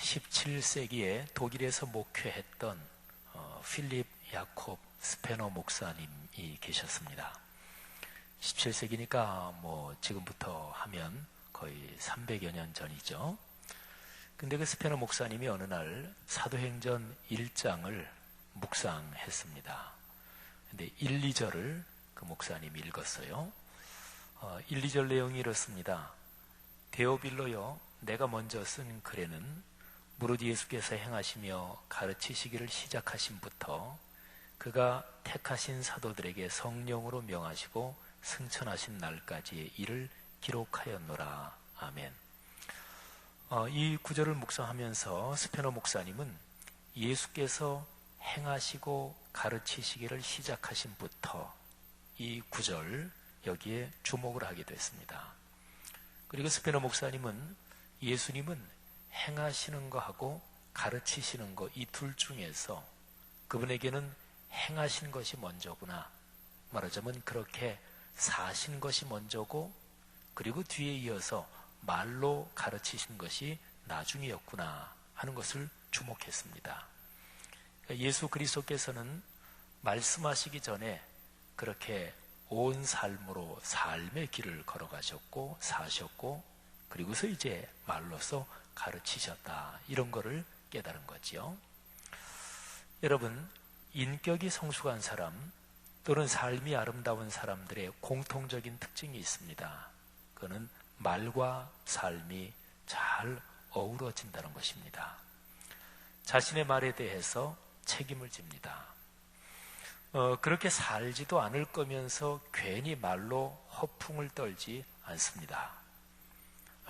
17세기에 독일에서 목회했던 필립 야콥 스페너 목사님이 계셨습니다. 17세기니까 지금부터 하면 거의 300여 년 전이죠. 근데 그 스페너 목사님이 어느 날 사도행전 1장을 묵상했습니다. 근데 1, 2절을 그 목사님이 읽었어요. 1, 2절 내용이 이렇습니다. 데오빌로여, 내가 먼저 쓴 글에는 무릇 예수께서 행하시며 가르치시기를 시작하심부터 그가 택하신 사도들에게 성령으로 명하시고 승천하신 날까지의 일을 기록하였노라. 아멘. 이 구절을 묵상하면서 스페너 목사님은 예수께서 행하시고 가르치시기를 시작하심부터 이 구절 여기에 주목을 하게 됐습니다. 그리고 스페너 목사님은 예수님은 행하시는 거하고 가르치시는 거 이 둘 중에서 그분에게는 행하신 것이 먼저구나, 말하자면 그렇게 사신 것이 먼저고 그리고 뒤에 이어서 말로 가르치신 것이 나중이었구나 하는 것을 주목했습니다. 예수 그리스도께서는 말씀하시기 전에 그렇게 온 삶으로 삶의 길을 걸어가셨고 사셨고 그리고서 이제 말로서 가르치셨다, 이런 거를 깨달은 거지요. 여러분, 인격이 성숙한 사람 또는 삶이 아름다운 사람들의 공통적인 특징이 있습니다. 그거는 말과 삶이 잘 어우러진다는 것입니다. 자신의 말에 대해서 책임을 집니다. 그렇게 살지도 않을 거면서 괜히 말로 허풍을 떨지 않습니다.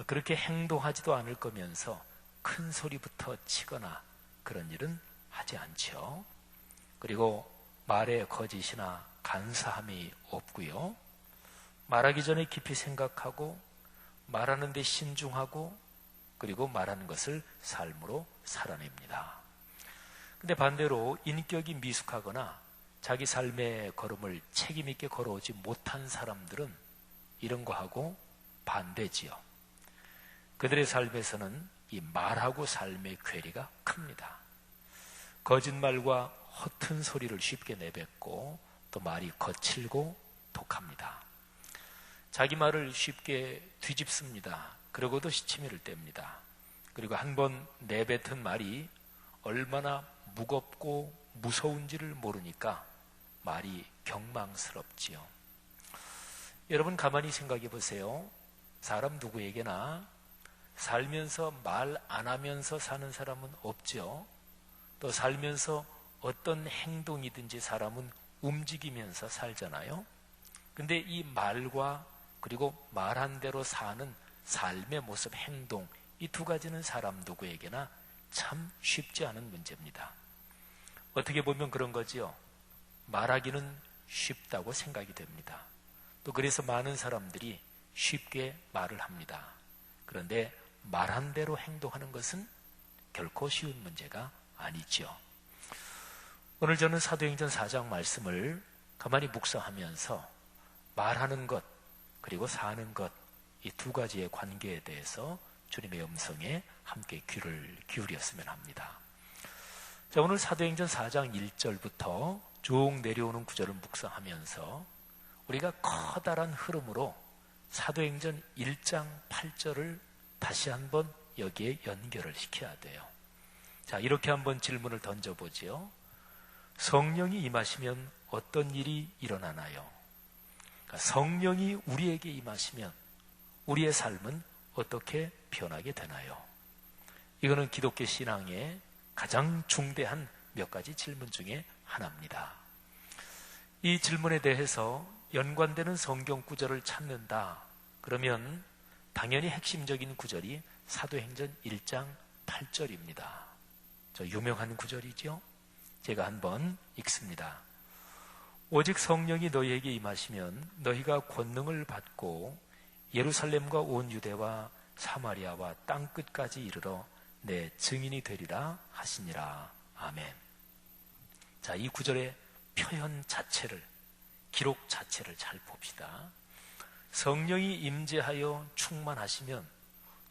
그렇게 행동하지도 않을 거면서 큰 소리부터 치거나 그런 일은 하지 않죠. 그리고 말에 거짓이나 간사함이 없고요. 말하기 전에 깊이 생각하고 말하는 데 신중하고 그리고 말하는 것을 삶으로 살아냅니다. 근데 반대로 인격이 미숙하거나 자기 삶의 걸음을 책임 있게 걸어오지 못한 사람들은 이런 거하고 반대지요. 그들의 삶에서는 이 말하고 삶의 괴리가 큽니다. 거짓말과 허튼 소리를 쉽게 내뱉고 또 말이 거칠고 독합니다. 자기 말을 쉽게 뒤집습니다. 그러고도 시치미를 뗍니다. 그리고 한번 내뱉은 말이 얼마나 무겁고 무서운지를 모르니까 말이 경망스럽지요. 여러분 가만히 생각해 보세요. 사람 누구에게나 살면서 말 안 하면서 사는 사람은 없죠. 또 살면서 어떤 행동이든지 사람은 움직이면서 살잖아요. 근데 이 말과 그리고 말한 대로 사는 삶의 모습, 행동, 이 두 가지는 사람 누구에게나 참 쉽지 않은 문제입니다. 어떻게 보면 그런 거지요. 말하기는 쉽다고 생각이 됩니다. 또 그래서 많은 사람들이 쉽게 말을 합니다. 그런데 말한 대로 행동하는 것은 결코 쉬운 문제가 아니죠. 오늘 저는 사도행전 4장 말씀을 가만히 묵상하면서 말하는 것 그리고 사는 것, 이 두 가지의 관계에 대해서 주님의 음성에 함께 귀를 기울였으면 합니다. 자, 오늘 사도행전 4장 1절부터 쭉 내려오는 구절을 묵상하면서 우리가 커다란 흐름으로 사도행전 1장 8절을 다시 한번 여기에 연결을 시켜야 돼요. 자, 이렇게 한번 질문을 던져보지요. 성령이 임하시면 어떤 일이 일어나나요? 그러니까 성령이 우리에게 임하시면 우리의 삶은 어떻게 변하게 되나요? 이거는 기독교 신앙의 가장 중대한 몇 가지 질문 중에 하나입니다. 이 질문에 대해서 연관되는 성경 구절을 찾는다. 그러면 당연히 핵심적인 구절이 사도행전 1장 8절입니다. 저 유명한 구절이죠. 제가 한번 읽습니다. 오직 성령이 너희에게 임하시면 너희가 권능을 받고 예루살렘과 온 유대와 사마리아와 땅끝까지 이르러 내 증인이 되리라 하시니라. 아멘. 자, 이 구절의 표현 자체를, 기록 자체를 잘 봅시다. 성령이 임재하여 충만하시면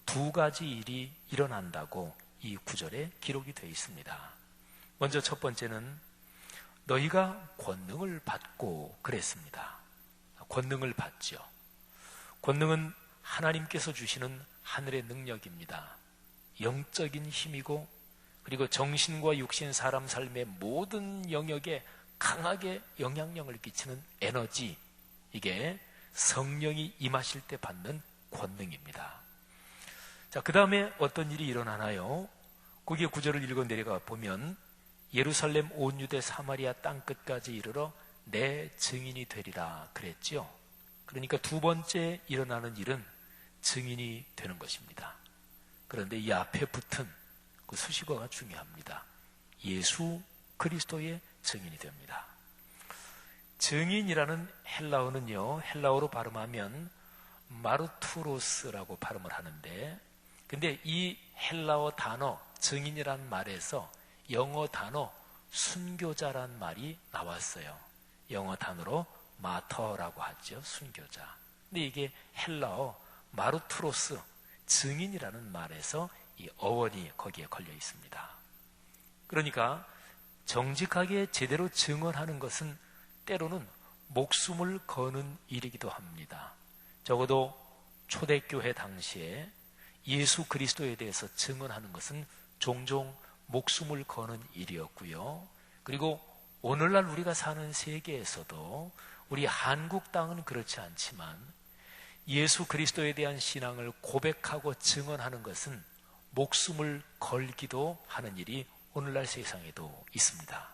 두 가지 일이 일어난다고 이 구절에 기록이 되어 있습니다. 먼저 첫 번째는 너희가 권능을 받고 그랬습니다. 권능을 받죠. 권능은 하나님께서 주시는 하늘의 능력입니다. 영적인 힘이고, 그리고 정신과 육신, 사람 삶의 모든 영역에 강하게 영향력을 끼치는 에너지, 이게 성령이 임하실 때 받는 권능입니다. 자, 그 다음에 어떤 일이 일어나나요? 거기에 구절을 읽어 내려가 보면 예루살렘 온 유대 사마리아 땅끝까지 이르러 내 증인이 되리라 그랬죠. 그러니까 두 번째 일어나는 일은 증인이 되는 것입니다. 그런데 이 앞에 붙은 그 수식어가 중요합니다. 예수 그리스도의 증인이 됩니다. 증인이라는 헬라어는요, 헬라어로 발음하면 마르투로스라고 발음을 하는데, 근데 이 헬라어 단어 증인이란 말에서 영어 단어 순교자란 말이 나왔어요. 영어 단어로 마터라고 하죠. 순교자. 근데 이게 헬라어 마르투로스, 증인이라는 말에서 이 어원이 거기에 걸려 있습니다. 그러니까 정직하게 제대로 증언하는 것은 때로는 목숨을 거는 일이기도 합니다. 적어도 초대교회 당시에 예수 그리스도에 대해서 증언하는 것은 종종 목숨을 거는 일이었고요. 그리고 오늘날 우리가 사는 세계에서도 우리 한국 땅은 그렇지 않지만 예수 그리스도에 대한 신앙을 고백하고 증언하는 것은 목숨을 걸기도 하는 일이 오늘날 세상에도 있습니다.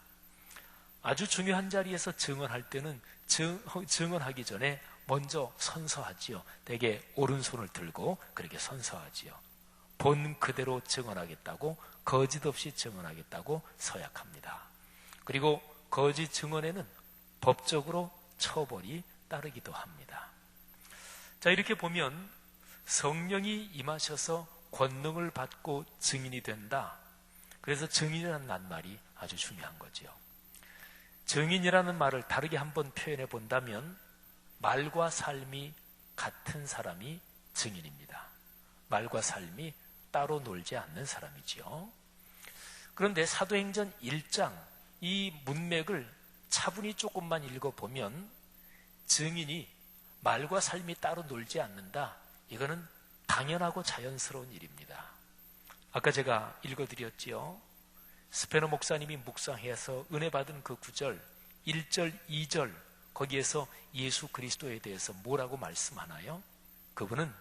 아주 중요한 자리에서 증언할 때는 증언하기 전에 먼저 선서하지요. 대개 오른손을 들고 그렇게 선서하지요. 본 그대로 증언하겠다고, 거짓 없이 증언하겠다고 서약합니다. 그리고 거짓 증언에는 법적으로 처벌이 따르기도 합니다. 자, 이렇게 보면 성령이 임하셔서 권능을 받고 증인이 된다. 그래서 증인이라는 낱말이 아주 중요한 거죠. 증인이라는 말을 다르게 한번 표현해 본다면 말과 삶이 같은 사람이 증인입니다. 말과 삶이 따로 놀지 않는 사람이지요. 그런데 사도행전 1장 이 문맥을 차분히 조금만 읽어보면 증인이 말과 삶이 따로 놀지 않는다. 이거는 당연하고 자연스러운 일입니다. 아까 제가 읽어드렸지요. 스페너 목사님이 묵상해서 은혜 받은 그 구절 1절, 2절 거기에서 예수 그리스도에 대해서 뭐라고 말씀하나요? 그분은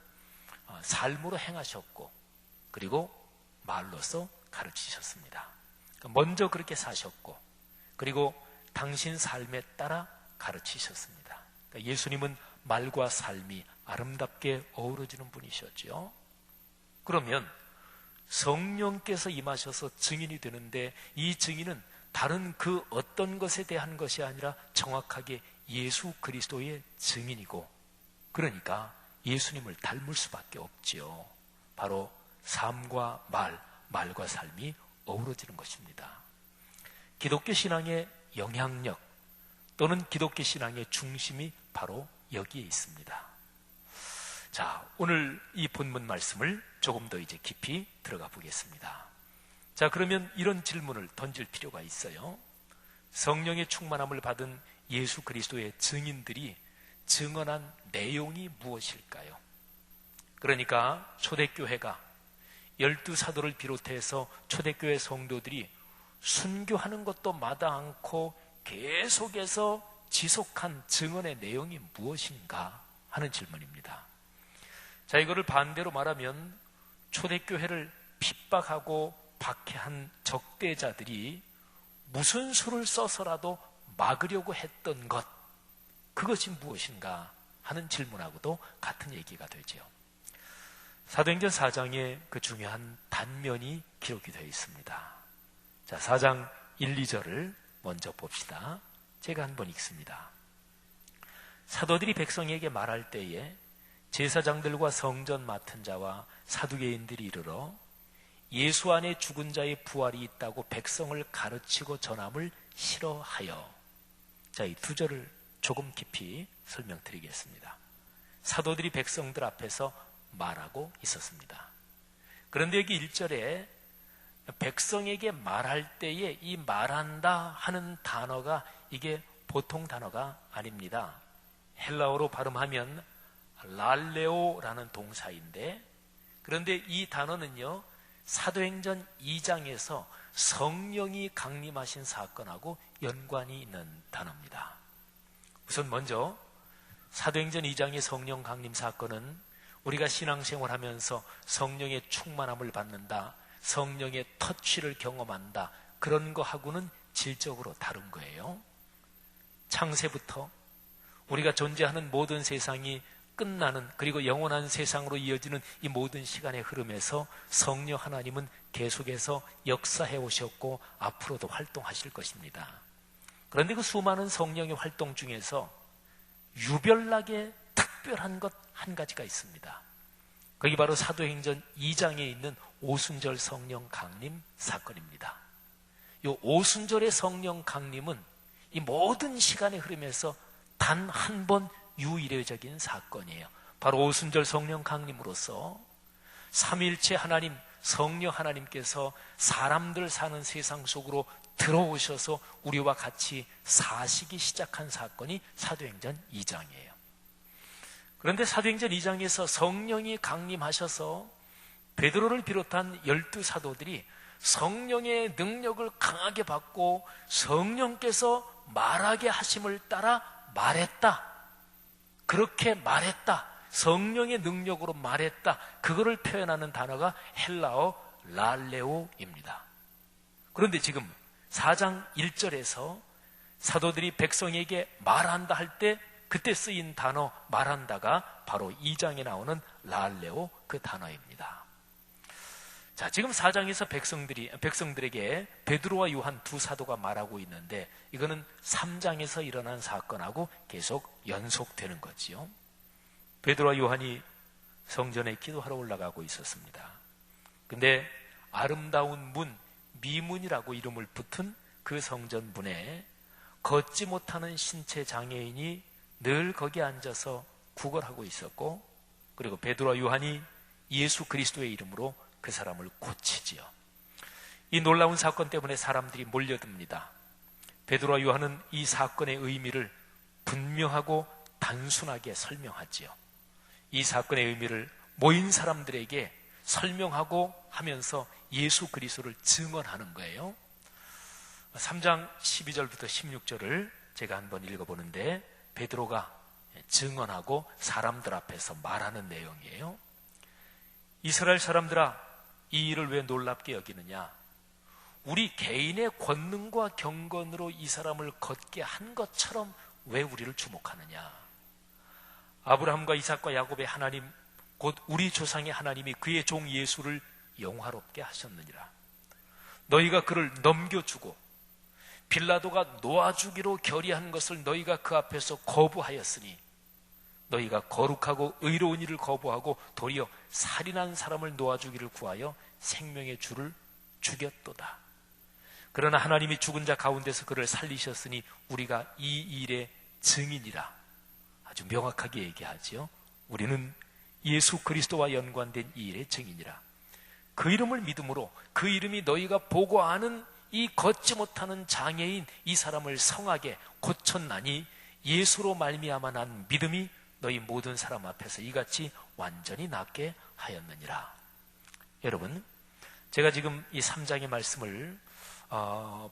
삶으로 행하셨고 그리고 말로서 가르치셨습니다. 먼저 그렇게 사셨고 그리고 당신 삶에 따라 가르치셨습니다. 예수님은 말과 삶이 아름답게 어우러지는 분이셨죠. 그러면 성령께서 임하셔서 증인이 되는데 이 증인은 다른 그 어떤 것에 대한 것이 아니라 정확하게 예수 그리스도의 증인이고, 그러니까 예수님을 닮을 수밖에 없지요. 바로 삶과 말과 삶이 어우러지는 것입니다. 기독교 신앙의 영향력 또는 기독교 신앙의 중심이 바로 여기에 있습니다. 자, 오늘 이 본문 말씀을 조금 더 이제 깊이 들어가 보겠습니다. 자, 그러면 이런 질문을 던질 필요가 있어요. 성령의 충만함을 받은 예수 그리스도의 증인들이 증언한 내용이 무엇일까요? 그러니까 초대교회가 12사도를 비롯해서 초대교회 성도들이 순교하는 것도 마다 않고 계속해서 지속한 증언의 내용이 무엇인가 하는 질문입니다. 자, 이거를 반대로 말하면 초대교회를 핍박하고 박해한 적대자들이 무슨 수를 써서라도 막으려고 했던 것, 그것이 무엇인가 하는 질문하고도 같은 얘기가 되죠. 사도행전 4장에 그 중요한 단면이 기록이 되어 있습니다. 자, 4장 1, 2절을 먼저 봅시다. 제가 한번 읽습니다. 사도들이 백성에게 말할 때에 제사장들과 성전 맡은 자와 사두개인들이 이르러 예수 안에 죽은 자의 부활이 있다고 백성을 가르치고 전함을 싫어하여. 자, 이 두 절을 조금 깊이 설명드리겠습니다. 사도들이 백성들 앞에서 말하고 있었습니다. 그런데 여기 1절에 백성에게 말할 때에 이 말한다 하는 단어가 이게 보통 단어가 아닙니다. 헬라어로 발음하면 랄레오라는 동사인데, 그런데 이 단어는요, 사도행전 2장에서 성령이 강림하신 사건하고 연관이 있는 단어입니다. 우선 먼저 사도행전 2장의 성령 강림 사건은 우리가 신앙생활하면서 성령의 충만함을 받는다, 성령의 터치를 경험한다, 그런 거하고는 질적으로 다른 거예요. 창세부터 우리가 존재하는 모든 세상이 끝나는, 그리고 영원한 세상으로 이어지는 이 모든 시간의 흐름에서 성령 하나님은 계속해서 역사해 오셨고 앞으로도 활동하실 것입니다. 그런데 그 수많은 성령의 활동 중에서 유별나게 특별한 것 한 가지가 있습니다. 그게 바로 사도행전 2장에 있는 오순절 성령 강림 사건입니다. 이 오순절의 성령 강림은 이 모든 시간의 흐름에서 단 한 번 유일적인 사건이에요. 바로 오순절 성령 강림으로써 삼위일체 하나님, 성령 하나님께서 사람들 사는 세상 속으로 들어오셔서 우리와 같이 사시기 시작한 사건이 사도행전 2장이에요. 그런데 사도행전 2장에서 성령이 강림하셔서 베드로를 비롯한 12사도들이 성령의 능력을 강하게 받고 성령께서 말하게 하심을 따라 말했다, 그렇게 말했다, 성령의 능력으로 말했다, 그거를 표현하는 단어가 헬라어 랄레오입니다. 그런데 지금 4장 1절에서 사도들이 백성에게 말한다 할 때 그때 쓰인 단어 말한다가 바로 2장에 나오는 랄레오 그 단어입니다. 자, 지금 4장에서 백성들에게 베드로와 요한 두 사도가 말하고 있는데, 이거는 3장에서 일어난 사건하고 계속 연속되는 거지요. 베드로와 요한이 성전에 기도하러 올라가고 있었습니다. 근데 아름다운 문, 미문이라고 이름을 붙은 그 성전 문에 걷지 못하는 신체 장애인이 늘 거기 앉아서 구걸하고 있었고, 그리고 베드로와 요한이 예수 그리스도의 이름으로 그 사람을 고치지요. 이 놀라운 사건 때문에 사람들이 몰려듭니다. 베드로와 요한은 이 사건의 의미를 분명하고 단순하게 설명하지요. 이 사건의 의미를 모인 사람들에게 설명하고 하면서 예수 그리스도를 증언하는 거예요. 3장 12절부터 16절을 제가 한번 읽어보는데, 베드로가 증언하고 사람들 앞에서 말하는 내용이에요. 이스라엘 사람들아, 이 일을 왜 놀랍게 여기느냐? 우리 개인의 권능과 경건으로 이 사람을 걷게 한 것처럼 왜 우리를 주목하느냐? 아브라함과 이삭과 야곱의 하나님, 곧 우리 조상의 하나님이 그의 종 예수를 영화롭게 하셨느니라. 너희가 그를 넘겨주고 빌라도가 놓아주기로 결의한 것을 너희가 그 앞에서 거부하였으니, 너희가 거룩하고 의로운 일을 거부하고 도리어 살인한 사람을 놓아주기를 구하여 생명의 주를 죽였도다. 그러나 하나님이 죽은 자 가운데서 그를 살리셨으니 우리가 이 일의 증인이라. 아주 명확하게 얘기하지요. 우리는 예수 그리스도와 연관된 이 일의 증인이라. 그 이름을 믿음으로 그 이름이 너희가 보고 아는 이 걷지 못하는 장애인 이 사람을 성하게 고쳤나니, 예수로 말미암아 난 믿음이 너희 모든 사람 앞에서 이같이 완전히 낫게 하였느니라. 여러분, 제가 지금 이 3장의 말씀을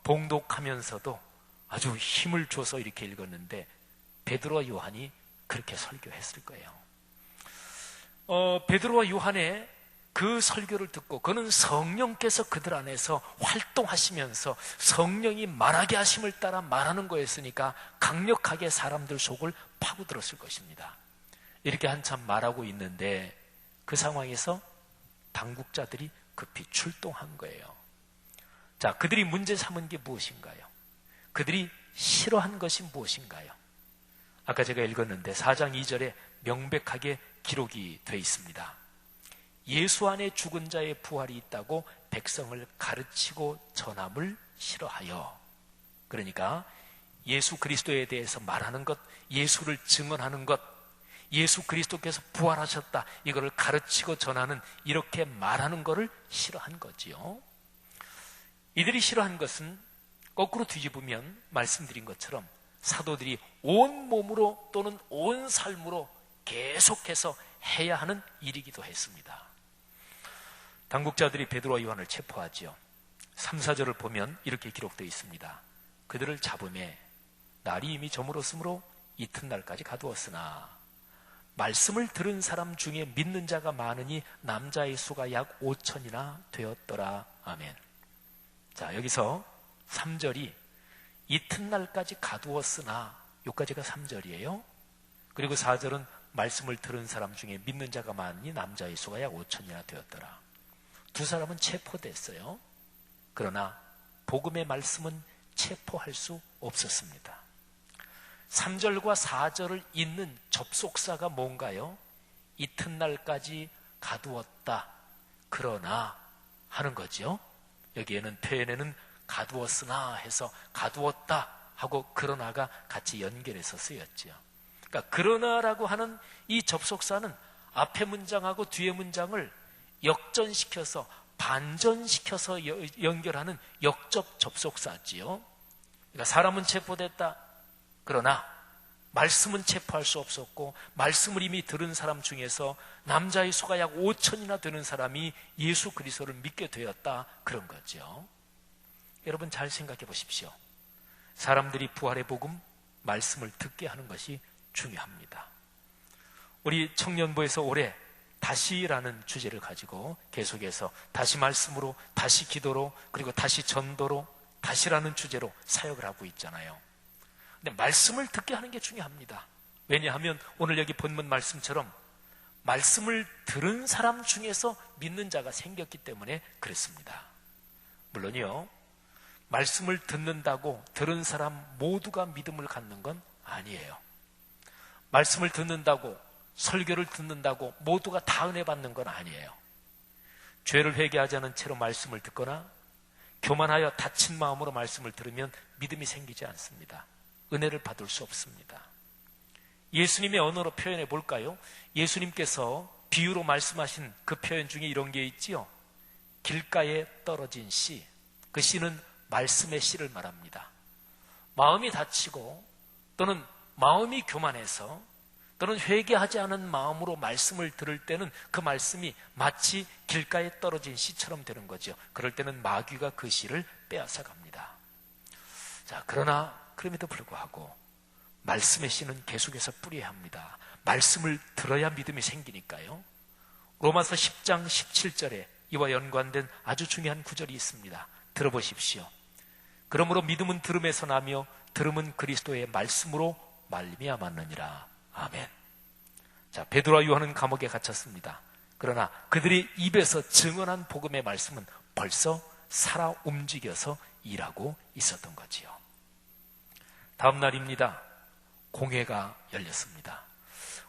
봉독하면서도 아주 힘을 줘서 이렇게 읽었는데, 베드로와 요한이 그렇게 설교했을 거예요. 베드로와 요한의 그 설교를 듣고, 그는 성령께서 그들 안에서 활동하시면서 성령이 말하게 하심을 따라 말하는 거였으니까 강력하게 사람들 속을 파고들었을 것입니다. 이렇게 한참 말하고 있는데 그 상황에서 당국자들이 급히 출동한 거예요. 자, 그들이 문제 삼은 게 무엇인가요? 그들이 싫어한 것이 무엇인가요? 아까 제가 읽었는데 4장 2절에 명백하게 기록이 되어 있습니다. 예수 안에 죽은 자의 부활이 있다고 백성을 가르치고 전함을 싫어하여. 그러니까 예수 그리스도에 대해서 말하는 것, 예수를 증언하는 것, 예수 그리스도께서 부활하셨다, 이거를 가르치고 전하는, 이렇게 말하는 것을 싫어한 거지요. 이들이 싫어한 것은 거꾸로 뒤집으면 말씀드린 것처럼 사도들이 온 몸으로 또는 온 삶으로 계속해서 해야 하는 일이기도 했습니다. 당국자들이 베드로와 요한을 체포하지요. 3, 4절을 보면 이렇게 기록되어 있습니다. 그들을 잡음에 날이 이미 저물었으므로 이튿날까지 가두었으나 말씀을 들은 사람 중에 믿는 자가 많으니 남자의 수가 약 5천이나 되었더라. 아멘. 자, 여기서 3절이 이튿날까지 가두었으나, 여기까지가 3절이에요. 그리고 4절은 말씀을 들은 사람 중에 믿는 자가 많으니 남자의 수가 약 5천이나 되었더라. 두 사람은 체포됐어요. 그러나 복음의 말씀은 체포할 수 없었습니다. 3절과 4절을 잇는 접속사가 뭔가요? 이튿날까지 가두었다. 그러나 하는 거죠. 여기에는 표현에는 가두었으나 해서 가두었다 하고 그러나가 같이 연결해서 쓰였죠. 그러니까 그러나라고 하는 이 접속사는 앞에 문장하고 뒤에 문장을 역전시켜서 반전시켜서 연결하는 역접 접속사지요. 그러니까 사람은 체포됐다. 그러나 말씀은 체포할 수 없었고 말씀을 이미 들은 사람 중에서 남자의 수가 약 5천이나 되는 사람이 예수 그리스도를 믿게 되었다. 그런 거죠. 여러분 잘 생각해 보십시오. 사람들이 부활의 복음, 말씀을 듣게 하는 것이 중요합니다. 우리 청년부에서 올해 다시라는 주제를 가지고 계속해서 다시 말씀으로, 다시 기도로, 그리고 다시 전도로, 다시라는 주제로 사역을 하고 있잖아요. 근데 말씀을 듣게 하는 게 중요합니다. 왜냐하면 오늘 여기 본문 말씀처럼 말씀을 들은 사람 중에서 믿는 자가 생겼기 때문에 그렇습니다. 물론요, 말씀을 듣는다고 들은 사람 모두가 믿음을 갖는 건 아니에요. 말씀을 듣는다고, 설교를 듣는다고 모두가 다 은혜 받는 건 아니에요. 죄를 회개하자는 채로 말씀을 듣거나 교만하여 다친 마음으로 말씀을 들으면 믿음이 생기지 않습니다. 은혜를 받을 수 없습니다. 예수님의 언어로 표현해 볼까요? 예수님께서 비유로 말씀하신 그 표현 중에 이런 게 있지요. 길가에 떨어진 씨, 그 씨는 말씀의 씨를 말합니다. 마음이 다치고 또는 마음이 교만해서 또는 회개하지 않은 마음으로 말씀을 들을 때는 그 말씀이 마치 길가에 떨어진 씨처럼 되는 거죠. 그럴 때는 마귀가 그 씨를 빼앗아 갑니다. 자, 그러나 그럼에도 불구하고 말씀의 씨는 계속해서 뿌려야 합니다. 말씀을 들어야 믿음이 생기니까요. 로마서 10장 17절에 이와 연관된 아주 중요한 구절이 있습니다. 들어보십시오. 그러므로 믿음은 들음에서 나며 들음은 그리스도의 말씀으로 말미암았느니라. 아멘. 자, 베드로와 요한은 감옥에 갇혔습니다. 그러나 그들의 입에서 증언한 복음의 말씀은 벌써 살아 움직여서 일하고 있었던 거지요. 다음 날입니다. 공회가 열렸습니다.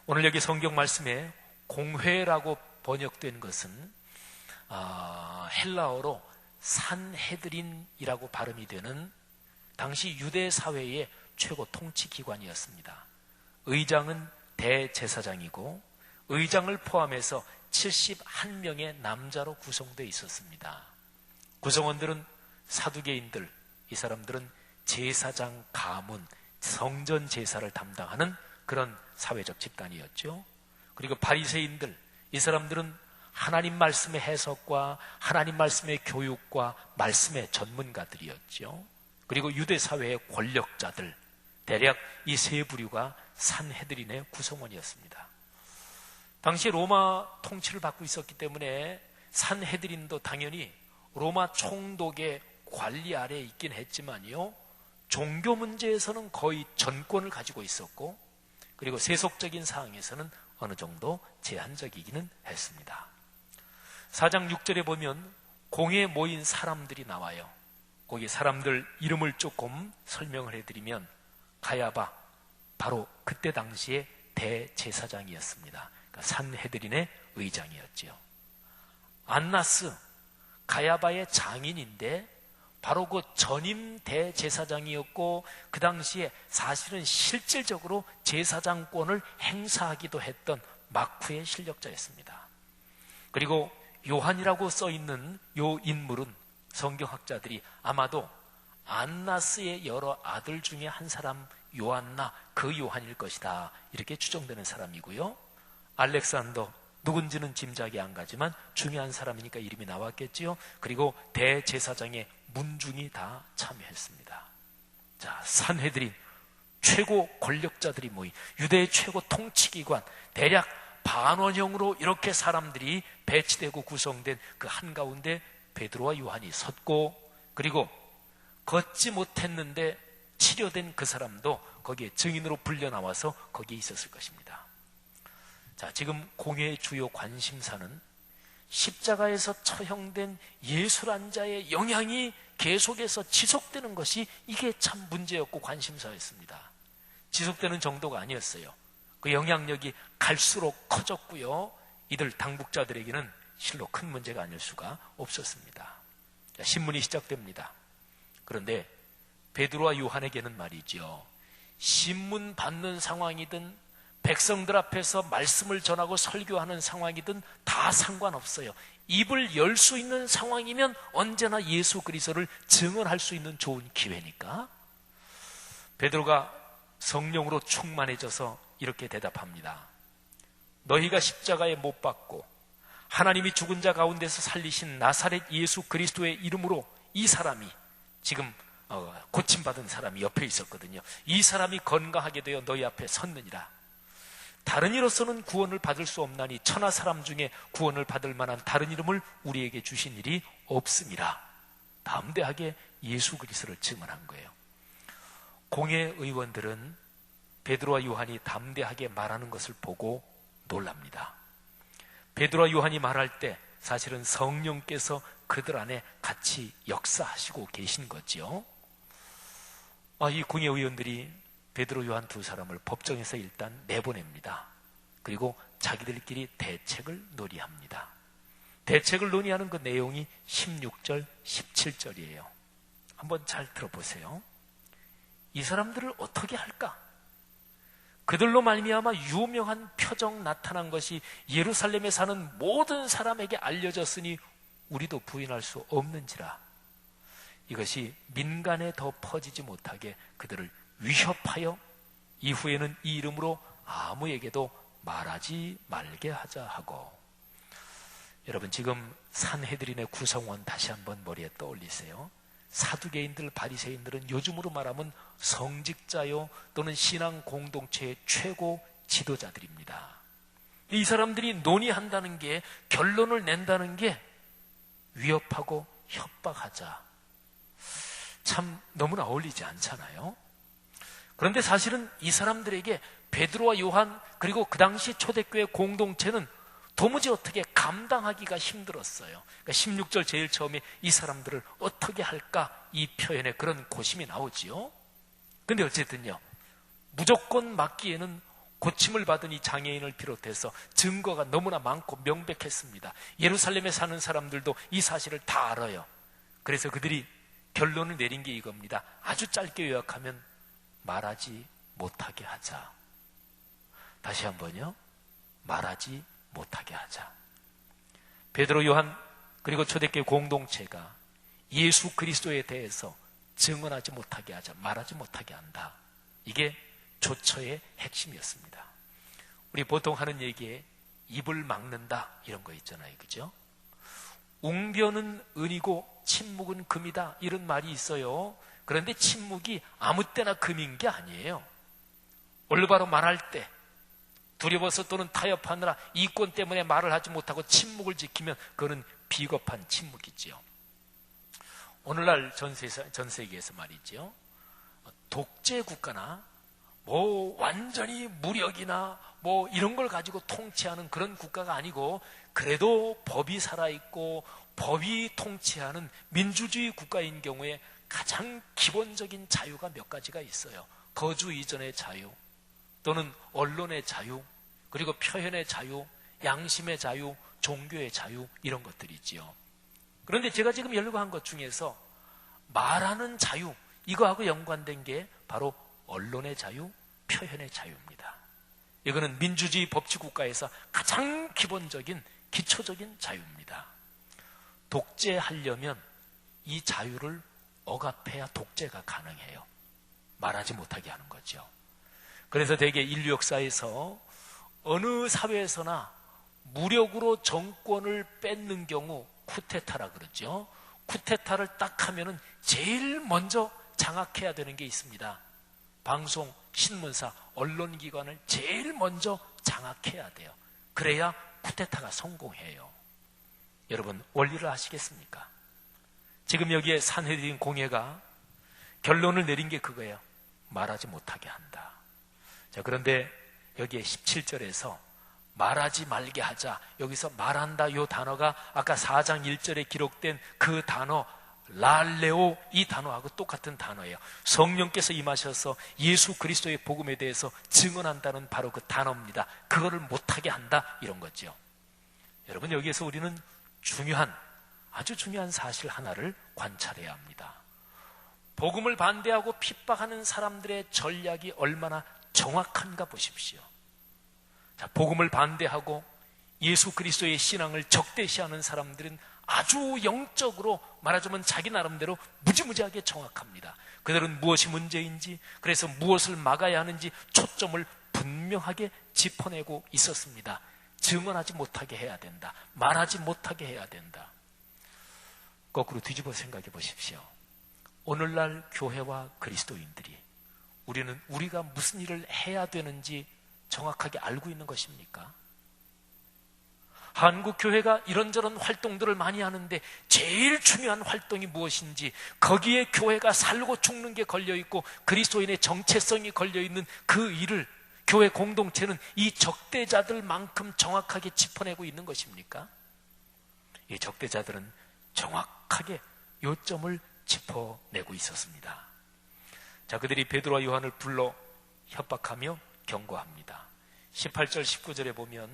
오늘 여기 성경 말씀에 공회라고 번역된 것은 헬라어로 산헤드린이라고 발음이 되는 당시 유대 사회의 최고 통치 기관이었습니다. 의장은 대제사장이고 의장을 포함해서 71명의 남자로 구성되어 있었습니다. 구성원들은 사두개인들, 이 사람들은 제사장 가문, 성전 제사를 담당하는 그런 사회적 집단이었죠. 그리고 바리새인들, 이 사람들은 하나님 말씀의 해석과 하나님 말씀의 교육과 말씀의 전문가들이었죠. 그리고 유대 사회의 권력자들, 대략 이 세 부류가 산헤드린의 구성원이었습니다. 당시 로마 통치를 받고 있었기 때문에 산헤드린도 당연히 로마 총독의 관리 아래에 있긴 했지만요, 종교 문제에서는 거의 전권을 가지고 있었고, 그리고 세속적인 사항에서는 어느 정도 제한적이기는 했습니다. 4장 6절에 보면 공회에 모인 사람들이 나와요. 거기 사람들 이름을 조금 설명을 해드리면 가야바, 바로 그때 당시에 대제사장이었습니다. 그러니까 산헤드린의 의장이었지요. 안나스, 가야바의 장인인데 바로 그 전임 대제사장이었고 그 당시에 사실은 실질적으로 제사장권을 행사하기도 했던 마쿠의 실력자였습니다. 그리고 요한이라고 써있는 요 인물은 성경학자들이 아마도 안나스의 여러 아들 중에 한 사람 요한나 그 요한일 것이다 이렇게 추정되는 사람이고요. 알렉산더 누군지는 짐작이 안 가지만 중요한 사람이니까 이름이 나왔겠지요. 그리고 대제사장의 문중이 다 참여했습니다. 자, 산헤드린 최고 권력자들이 모인 유대의 최고 통치기관, 대략 반원형으로 이렇게 사람들이 배치되고 구성된 그 한가운데 베드로와 요한이 섰고, 그리고 걷지 못했는데 치료된 그 사람도 거기에 증인으로 불려 나와서 거기에 있었을 것입니다. 자, 지금 공회의 주요 관심사는 십자가에서 처형된 예수란 자의 영향이 계속해서 지속되는 것이 이게 참 문제였고 관심사였습니다. 지속되는 정도가 아니었어요. 그 영향력이 갈수록 커졌고요. 이들 당국자들에게는 실로 큰 문제가 아닐 수가 없었습니다. 자, 신문이 시작됩니다. 그런데 베드로와 요한에게는 말이죠, 신문 받는 상황이든 백성들 앞에서 말씀을 전하고 설교하는 상황이든 다 상관없어요. 입을 열 수 있는 상황이면 언제나 예수 그리스도를 증언할 수 있는 좋은 기회니까 베드로가 성령으로 충만해져서 이렇게 대답합니다. 너희가 십자가에 못 박고 하나님이 죽은 자 가운데서 살리신 나사렛 예수 그리스도의 이름으로 이 사람이 지금 고침받은 사람이 옆에 있었거든요. 이 사람이 건강하게 되어 너희 앞에 섰느니라. 다른 이로서는 구원을 받을 수 없나니 천하 사람 중에 구원을 받을 만한 다른 이름을 우리에게 주신 일이 없음이라. 담대하게 예수 그리스도를 증언한 거예요. 공회 의원들은 베드로와 요한이 담대하게 말하는 것을 보고 놀랍니다. 베드로와 요한이 말할 때 사실은 성령께서 그들 안에 같이 역사하시고 계신 거죠. 이 공회 의원들이 베드로 요한 두 사람을 법정에서 일단 내보냅니다. 그리고 자기들끼리 대책을 논의합니다. 대책을 논의하는 그 내용이 16절, 17절이에요. 한번 잘 들어보세요. 이 사람들을 어떻게 할까? 그들로 말미암아 유명한 표적 나타난 것이 예루살렘에 사는 모든 사람에게 알려졌으니 우리도 부인할 수 없는지라. 이것이 민간에 더 퍼지지 못하게 그들을 위협하여 이후에는 이 이름으로 아무에게도 말하지 말게 하자 하고. 여러분, 지금 산헤드린의 구성원 다시 한번 머리에 떠올리세요. 사두개인들, 바리새인들은 요즘으로 말하면 성직자요 또는 신앙 공동체의 최고 지도자들입니다. 이 사람들이 논의한다는 게, 결론을 낸다는 게 위협하고 협박하자, 참 너무나 어울리지 않잖아요. 그런데 사실은 이 사람들에게 베드로와 요한 그리고 그 당시 초대교회 공동체는 도무지 어떻게 감당하기가 힘들었어요. 그러니까 16절 제일 처음에 이 사람들을 어떻게 할까, 이 표현에 그런 고심이 나오지요. 근데 어쨌든요, 무조건 맡기에는 고침을 받은 이 장애인을 비롯해서 증거가 너무나 많고 명백했습니다. 예루살렘에 사는 사람들도 이 사실을 다 알아요. 그래서 그들이 결론을 내린 게 이겁니다. 아주 짧게 요약하면 말하지 못하게 하자. 다시 한번요, 말하지 못하게 하자. 베드로, 요한 그리고 초대교회 공동체가 예수 그리스도에 대해서 증언하지 못하게 하자, 말하지 못하게 한다. 이게 조처의 핵심이었습니다. 우리 보통 하는 얘기에 입을 막는다 이런 거 있잖아요, 그죠? 웅변은 은이고 침묵은 금이다 이런 말이 있어요. 그런데 침묵이 아무 때나 금인 게 아니에요. 올바로 말할 때 두려워서 또는 타협하느라 이권 때문에 말을 하지 못하고 침묵을 지키면 그거는 비겁한 침묵이지요. 오늘날 전 세계에서 말이죠, 독재 국가나 완전히 무력이나 이런 걸 가지고 통치하는 그런 국가가 아니고, 그래도 법이 살아있고 법이 통치하는 민주주의 국가인 경우에 가장 기본적인 자유가 몇 가지가 있어요. 거주 이전의 자유, 또는 언론의 자유, 그리고 표현의 자유, 양심의 자유, 종교의 자유, 이런 것들이지요. 그런데 제가 지금 연구한 것 중에서 말하는 자유, 이거하고 연관된 게 바로 언론의 자유, 표현의 자유입니다. 이거는 민주주의 법치국가에서 가장 기본적인, 기초적인 자유입니다. 독재하려면 이 자유를 억압해야 독재가 가능해요. 말하지 못하게 하는 거죠. 그래서 대개 인류 역사에서 어느 사회에서나 무력으로 정권을 뺏는 경우 쿠데타라 그러죠. 쿠데타를 딱 하면은 제일 먼저 장악해야 되는 게 있습니다. 방송, 신문사, 언론기관을 제일 먼저 장악해야 돼요. 그래야 쿠데타가 성공해요. 여러분, 원리를 아시겠습니까? 지금 여기에 산헤드린 공회가 결론을 내린 게 그거예요. 말하지 못하게 한다. 자, 그런데 여기에 17절에서 말하지 말게 하자. 여기서 말한다 이 단어가 아까 4장 1절에 기록된 그 단어 랄레오 이 단어하고 똑같은 단어예요. 성령께서 임하셔서 예수 그리스도의 복음에 대해서 증언한다는 바로 그 단어입니다. 그거를 못하게 한다 이런 거죠. 여러분, 여기에서 우리는 아주 중요한 사실 하나를 관찰해야 합니다. 복음을 반대하고 핍박하는 사람들의 전략이 얼마나 정확한가 보십시오. 자, 복음을 반대하고 예수 그리스도의 신앙을 적대시하는 사람들은 아주 영적으로 말하자면 자기 나름대로 무지무지하게 정확합니다. 그들은 무엇이 문제인지, 그래서 무엇을 막아야 하는지 초점을 분명하게 짚어내고 있었습니다. 증언하지 못하게 해야 된다. 말하지 못하게 해야 된다. 거꾸로 뒤집어 생각해 보십시오. 오늘날 교회와 그리스도인들이 우리가 무슨 일을 해야 되는지 정확하게 알고 있는 것입니까? 한국 교회가 이런저런 활동들을 많이 하는데 제일 중요한 활동이 무엇인지, 거기에 교회가 살고 죽는 게 걸려있고 그리스도인의 정체성이 걸려있는 그 일을 교회 공동체는 이 적대자들만큼 정확하게 짚어내고 있는 것입니까? 이 적대자들은 정확하게 요점을 짚어내고 있었습니다. 자, 그들이 베드로와 요한을 불러 협박하며 경고합니다. 18절 19절에 보면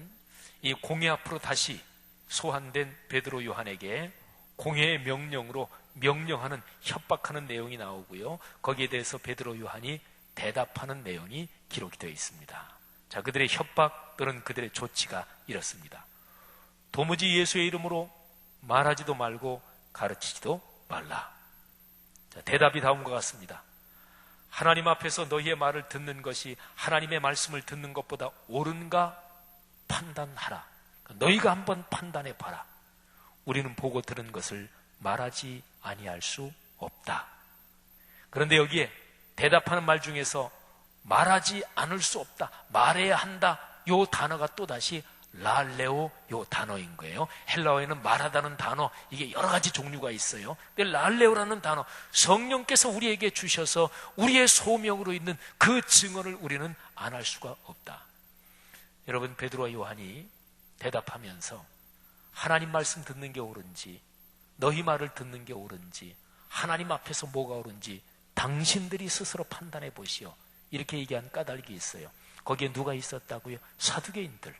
이 공회 앞으로 다시 소환된 베드로 요한에게 공회의 명령으로 명령하는 협박하는 내용이 나오고요. 거기에 대해서 베드로 요한이 대답하는 내용이 기록이 되어 있습니다. 자, 그들의 협박 또는 그들의 조치가 이렇습니다. 도무지 예수의 이름으로 말하지도 말고 가르치지도 말라. 자, 대답이 다음과 같습니다. 하나님 앞에서 너희의 말을 듣는 것이 하나님의 말씀을 듣는 것보다 옳은가 판단하라. 너희가 한번 판단해 봐라. 우리는 보고 들은 것을 말하지 아니할 수 없다. 그런데 여기에 대답하는 말 중에서 말하지 않을 수 없다, 말해야 한다, 요 단어가 또다시 랄레오 요 단어인 거예요. 헬라어에는 말하다는 단어, 이게 여러 가지 종류가 있어요. 근데 랄레오라는 단어, 성령께서 우리에게 주셔서 우리의 소명으로 있는 그 증언을 우리는 안 할 수가 없다. 여러분, 베드로와 요한이 대답하면서 하나님 말씀 듣는 게 옳은지, 너희 말을 듣는 게 옳은지, 하나님 앞에서 뭐가 옳은지 당신들이 스스로 판단해 보시오, 이렇게 얘기한 까닭이 있어요. 거기에 누가 있었다고요? 사두개인들,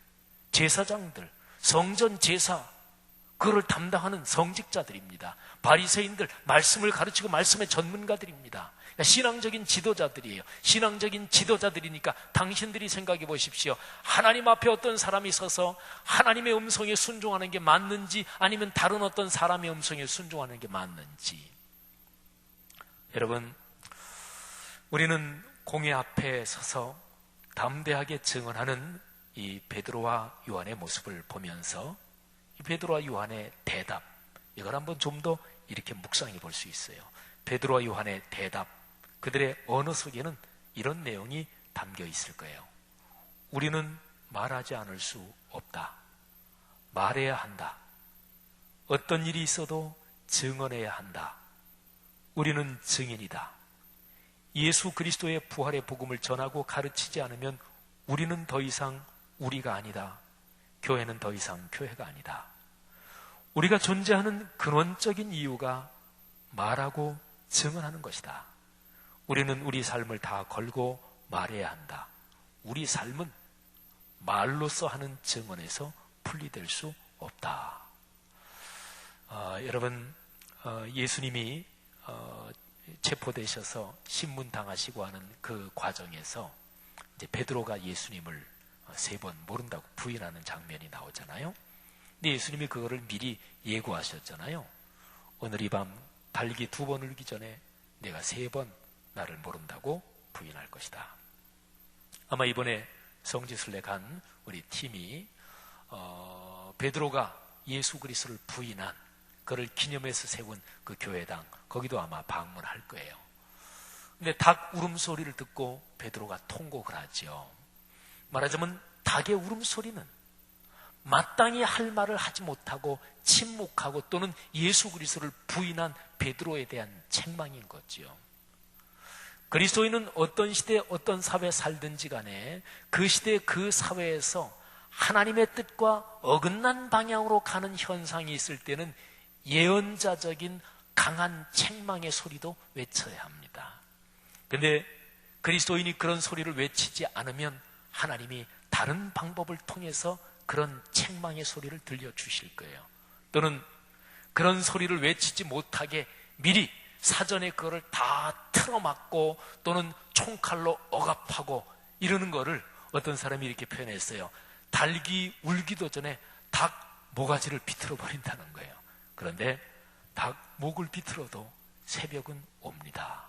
제사장들, 성전 제사, 그걸 담당하는 성직자들입니다. 바리새인들, 말씀을 가르치고 말씀의 전문가들입니다. 그러니까 신앙적인 지도자들이에요. 신앙적인 지도자들이니까 당신들이 생각해 보십시오. 하나님 앞에 어떤 사람이 서서 하나님의 음성에 순종하는 게 맞는지, 아니면 다른 어떤 사람의 음성에 순종하는 게 맞는지. 여러분, 우리는 공회 앞에 서서 담대하게 증언하는 이 베드로와 요한의 모습을 보면서 이 베드로와 요한의 대답, 이걸 한번 좀 더 이렇게 묵상해 볼 수 있어요. 베드로와 요한의 대답, 그들의 언어 속에는 이런 내용이 담겨 있을 거예요. 우리는 말하지 않을 수 없다. 말해야 한다. 어떤 일이 있어도 증언해야 한다. 우리는 증인이다. 예수 그리스도의 부활의 복음을 전하고 가르치지 않으면 우리는 더 이상 우리가 아니다. 교회는 더 이상 교회가 아니다. 우리가 존재하는 근원적인 이유가 말하고 증언하는 것이다. 우리는 우리 삶을 다 걸고 말해야 한다. 우리 삶은 말로써 하는 증언에서 분리될 수 없다. 여러분, 예수님이 체포되셔서 신문당하시고 하는 그 과정에서 이제 베드로가 예수님을 3번 모른다고 부인하는 장면이 나오잖아요. 근데 예수님이 그거를 미리 예고하셨잖아요. 오늘 이 밤 달기 2번 울기 전에 내가 3번 나를 모른다고 부인할 것이다. 아마 이번에 성지순례 간 우리 팀이 베드로가 예수 그리스도를 부인한 그를 기념해서 세운 그 교회당, 거기도 아마 방문할 거예요. 근데 닭 울음소리를 듣고 베드로가 통곡을 하죠. 말하자면 닭의 울음소리는 마땅히 할 말을 하지 못하고 침묵하고 또는 예수 그리스도를 부인한 베드로에 대한 책망인 거지요. 그리스도인은 어떤 시대에 어떤 사회에 살든지 간에 그 시대 그 사회에서 하나님의 뜻과 어긋난 방향으로 가는 현상이 있을 때는 예언자적인 강한 책망의 소리도 외쳐야 합니다. 그런데 그리스도인이 그런 소리를 외치지 않으면 하나님이 다른 방법을 통해서 그런 책망의 소리를 들려주실 거예요. 또는 그런 소리를 외치지 못하게 미리 사전에 그거를 다 틀어막고 또는 총칼로 억압하고 이러는 거를 어떤 사람이 이렇게 표현했어요. 닭이 울기도 전에 닭 모가지를 비틀어 버린다는 거예요. 그런데 닭 목을 비틀어도 새벽은 옵니다.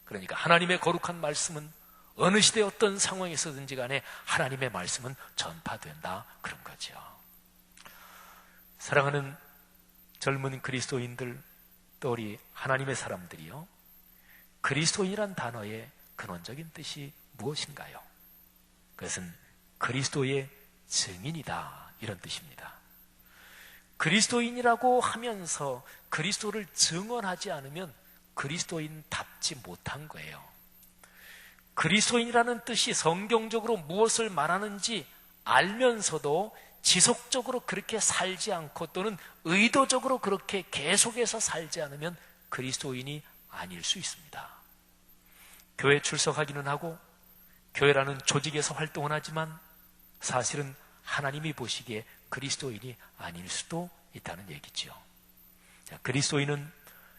그러니까 하나님의 거룩한 말씀은 어느 시대 어떤 상황에서든지 간에 하나님의 말씀은 전파된다, 그런 거죠. 사랑하는 젊은 그리스도인들, 또 우리 하나님의 사람들이요, 그리스도인이란 단어의 근원적인 뜻이 무엇인가요? 그것은 그리스도의 증인이다, 이런 뜻입니다. 그리스도인이라고 하면서 그리스도를 증언하지 않으면 그리스도인답지 못한 거예요. 그리스도인이라는 뜻이 성경적으로 무엇을 말하는지 알면서도 지속적으로 그렇게 살지 않고 또는 의도적으로 그렇게 계속해서 살지 않으면 그리스도인이 아닐 수 있습니다. 교회 출석하기는 하고 교회라는 조직에서 활동을 하지만 사실은 하나님이 보시기에 그리스도인이 아닐 수도 있다는 얘기죠. 그리스도인은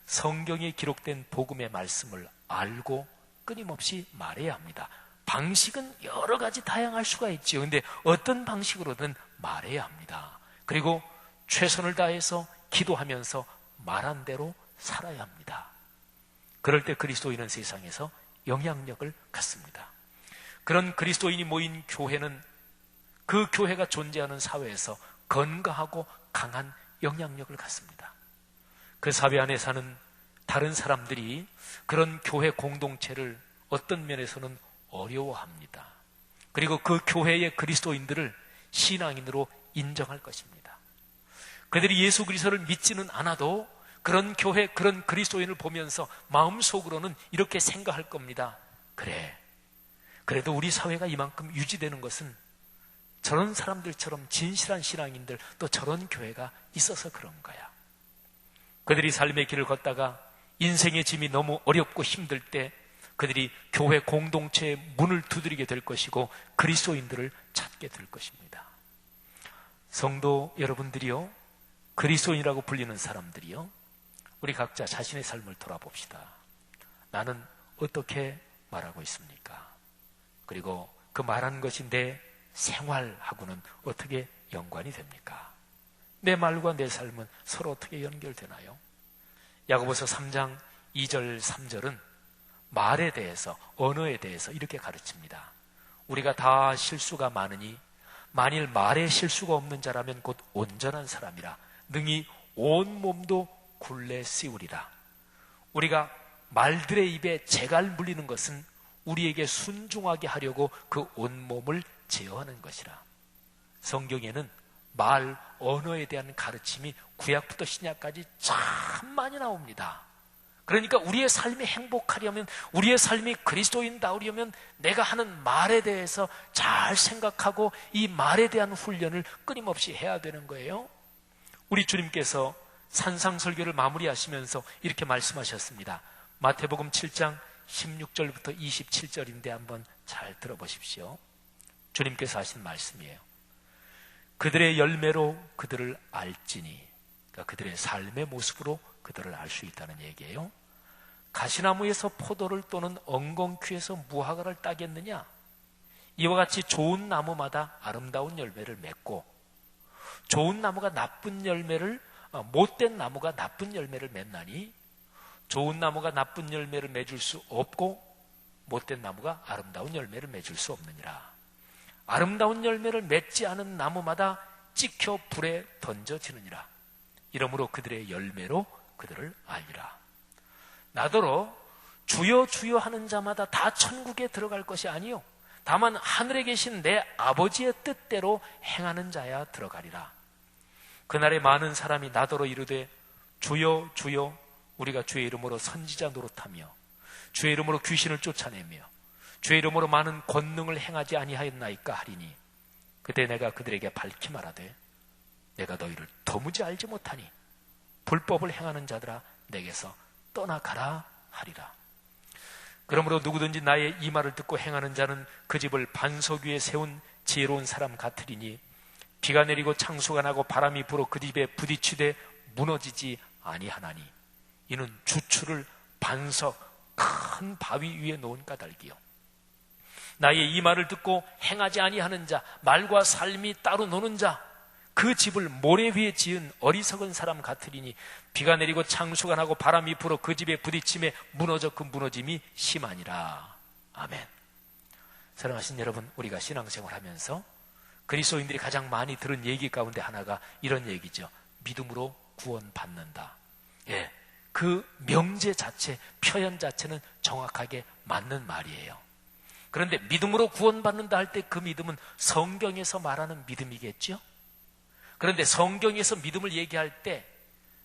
성경에 기록된 복음의 말씀을 알고 끊임없이 말해야 합니다. 방식은 여러 가지 다양할 수가 있죠. 그런데 어떤 방식으로든 말해야 합니다. 그리고 최선을 다해서 기도하면서 말한 대로 살아야 합니다. 그럴 때 그리스도인은 세상에서 영향력을 갖습니다. 그런 그리스도인이 모인 교회는 그 교회가 존재하는 사회에서 건강하고 강한 영향력을 갖습니다. 그 사회 안에 사는 다른 사람들이 그런 교회 공동체를 어떤 면에서는 어려워합니다. 그리고 그 교회의 그리스도인들을 신앙인으로 인정할 것입니다. 그들이 예수 그리스도를 믿지는 않아도 그런 교회, 그런 그리스도인을 보면서 마음속으로는 이렇게 생각할 겁니다. 그래, 그래도 우리 사회가 이만큼 유지되는 것은 저런 사람들처럼 진실한 신앙인들, 또 저런 교회가 있어서 그런 거야. 그들이 삶의 길을 걷다가 인생의 짐이 너무 어렵고 힘들 때 그들이 교회 공동체의 문을 두드리게 될 것이고 그리스도인들을 찾게 될 것입니다. 성도 여러분들이요, 그리스도인이라고 불리는 사람들이요, 우리 각자 자신의 삶을 돌아봅시다. 나는 어떻게 말하고 있습니까? 그리고 그 말하는 것이 내 생활하고는 어떻게 연관이 됩니까? 내 말과 내 삶은 서로 어떻게 연결되나요? 야고보서 3장 2절 3절은 말에 대해서, 언어에 대해서 이렇게 가르칩니다. 우리가 다 실수가 많으니 만일 말에 실수가 없는 자라면 곧 온전한 사람이라 능히 온 몸도 굴레 씌우리라. 우리가 말들의 입에 재갈 물리는 것은 우리에게 순종하게 하려고 그 온몸을 제어하는 것이라. 성경에는 말, 언어에 대한 가르침이 구약부터 신약까지 참 많이 나옵니다. 그러니까 우리의 삶이 행복하려면, 우리의 삶이 그리스도인다우려면 내가 하는 말에 대해서 잘 생각하고 이 말에 대한 훈련을 끊임없이 해야 되는 거예요. 우리 주님께서 산상설교를 마무리하시면서 이렇게 말씀하셨습니다. 마태복음 7장 16절부터 27절인데 한번 잘 들어보십시오. 주님께서 하신 말씀이에요. 그들의 열매로 그들을 알지니, 그러니까 그들의 삶의 모습으로 그들을 알 수 있다는 얘기예요. 가시나무에서 포도를 또는 엉겅퀴에서 무화과를 따겠느냐? 이와 같이 좋은 나무마다 아름다운 열매를 맺고 좋은 나무가 나쁜 열매를, 못된 나무가 나쁜 열매를 맺나니 좋은 나무가 나쁜 열매를 맺을 수 없고 못된 나무가 아름다운 열매를 맺을 수 없느니라. 아름다운 열매를 맺지 않은 나무마다 찍혀 불에 던져지느니라. 이러므로 그들의 열매로 그들을 알리라. 나더러 주여 주여 하는 자마다 다 천국에 들어갈 것이 아니요 다만 하늘에 계신 내 아버지의 뜻대로 행하는 자야 들어가리라. 그날에 많은 사람이 나더러 이르되 주여 주여 우리가 주의 이름으로 선지자 노릇하며 주의 이름으로 귀신을 쫓아내며 주의 이름으로 많은 권능을 행하지 아니하였나이까 하리니 그때 내가 그들에게 밝히 말하되 내가 너희를 도무지 알지 못하니 불법을 행하는 자들아 내게서 떠나가라 하리라. 그러므로 누구든지 나의 이 말을 듣고 행하는 자는 그 집을 반석 위에 세운 지혜로운 사람 같으리니 비가 내리고 창수가 나고 바람이 불어 그 집에 부딪히되 무너지지 아니하나니 이는 주추를 반석 큰 바위 위에 놓은 까닭이요 나의 이 말을 듣고 행하지 아니하는 자 말과 삶이 따로 노는 자 그 집을 모래 위에 지은 어리석은 사람 같으리니 비가 내리고 창수가 나고 바람이 불어 그 집에 부딪힘에 무너져 그 무너짐이 심하니라. 아멘. 사랑하신 여러분, 우리가 신앙생활하면서 그리스도인들이 가장 많이 들은 얘기 가운데 하나가 이런 얘기죠. 믿음으로 구원받는다. 예, 그 명제 자체, 표현 자체는 정확하게 맞는 말이에요. 그런데 믿음으로 구원받는다 할 때 그 믿음은 성경에서 말하는 믿음이겠죠? 그런데 성경에서 믿음을 얘기할 때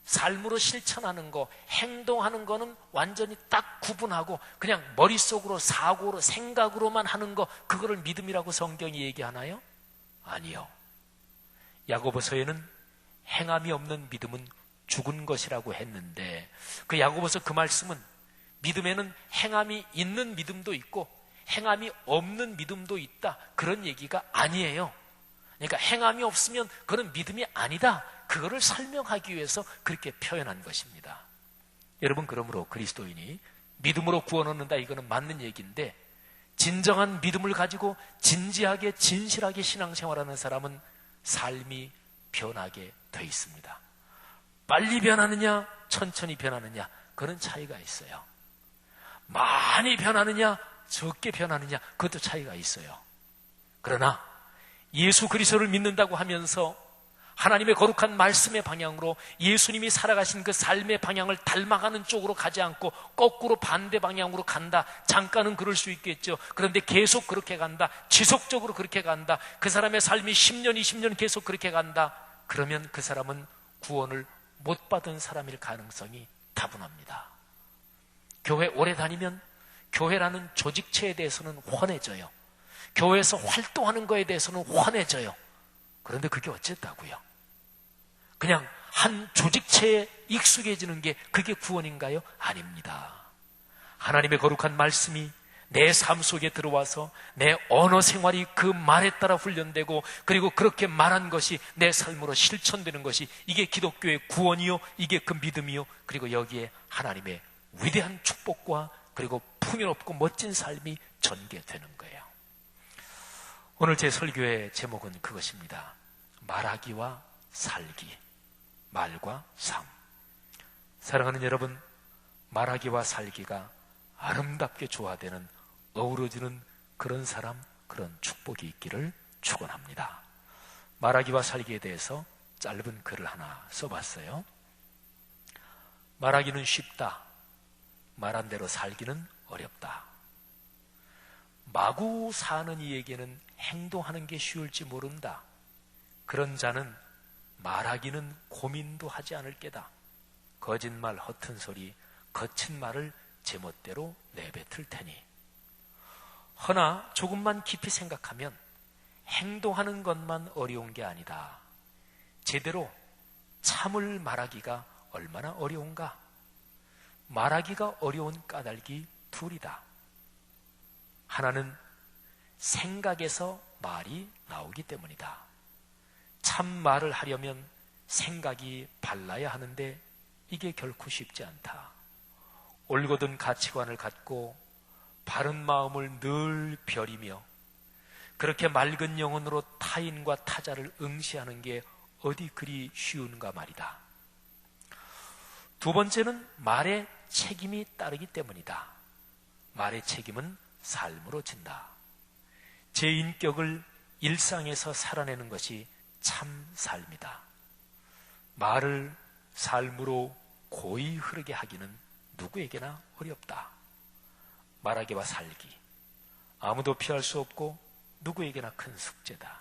삶으로 실천하는 거, 행동하는 거는 완전히 딱 구분하고 그냥 머릿속으로 사고로 생각으로만 하는 거, 그거를 믿음이라고 성경이 얘기하나요? 아니요. 야고보서에는 행함이 없는 믿음은 죽은 것이라고 했는데 그 야고보서 그 말씀은 믿음에는 행함이 있는 믿음도 있고 행함이 없는 믿음도 있다, 그런 얘기가 아니에요. 그러니까 행함이 없으면 그런 믿음이 아니다, 그거를 설명하기 위해서 그렇게 표현한 것입니다. 여러분, 그러므로 그리스도인이 믿음으로 구원 얻는다, 이거는 맞는 얘기인데 진정한 믿음을 가지고 진지하게 진실하게 신앙생활하는 사람은 삶이 변하게 돼 있습니다. 빨리 변하느냐 천천히 변하느냐 그런 차이가 있어요. 많이 변하느냐 적게 변하느냐 그것도 차이가 있어요. 그러나 예수 그리스도를 믿는다고 하면서 하나님의 거룩한 말씀의 방향으로 예수님이 살아가신 그 삶의 방향을 닮아가는 쪽으로 가지 않고 거꾸로 반대 방향으로 간다. 잠깐은 그럴 수 있겠죠. 그런데 계속 그렇게 간다. 지속적으로 그렇게 간다. 그 사람의 삶이 10년, 20년 계속 그렇게 간다. 그러면 그 사람은 구원을 못 받은 사람일 가능성이 다분합니다. 교회 오래 다니면 교회라는 조직체에 대해서는 훤해져요. 교회에서 활동하는 거에 대해서는 훤해져요. 그런데 그게 어쨌다고요? 그냥 한 조직체에 익숙해지는 게 그게 구원인가요? 아닙니다. 하나님의 거룩한 말씀이 내 삶 속에 들어와서 내 언어 생활이 그 말에 따라 훈련되고 그리고 그렇게 말한 것이 내 삶으로 실천되는 것이 이게 기독교의 구원이요, 이게 그 믿음이요, 그리고 여기에 하나님의 위대한 축복과 그리고 풍요롭고 멋진 삶이 전개되는 거예요. 오늘 제 설교의 제목은 그것입니다. 말하기와 살기, 말과 삶. 사랑하는 여러분, 말하기와 살기가 아름답게 조화되는, 어우러지는 그런 사람, 그런 축복이 있기를 축원합니다. 말하기와 살기에 대해서 짧은 글을 하나 써봤어요. 말하기는 쉽다. 말한 대로 살기는 어렵다. 마구 사는 이에게는 행동하는 게 쉬울지 모른다. 그런 자는 말하기는 고민도 하지 않을 게다. 거짓말, 허튼 소리, 거친 말을 제멋대로 내뱉을 테니. 허나 조금만 깊이 생각하면 행동하는 것만 어려운 게 아니다. 제대로 참을 말하기가 얼마나 어려운가. 말하기가 어려운 까닭이 둘이다. 하나는 생각에서 말이 나오기 때문이다. 참 말을 하려면 생각이 발라야 하는데 이게 결코 쉽지 않다. 올곧은 가치관을 갖고 바른 마음을 늘 벼리며 그렇게 맑은 영혼으로 타인과 타자를 응시하는 게 어디 그리 쉬운가 말이다. 두 번째는 말의 책임이 따르기 때문이다. 말의 책임은 삶으로 진다. 제 인격을 일상에서 살아내는 것이 참 삶이다. 말을 삶으로 고이 흐르게 하기는 누구에게나 어렵다. 말하기와 살기, 아무도 피할 수 없고 누구에게나 큰 숙제다.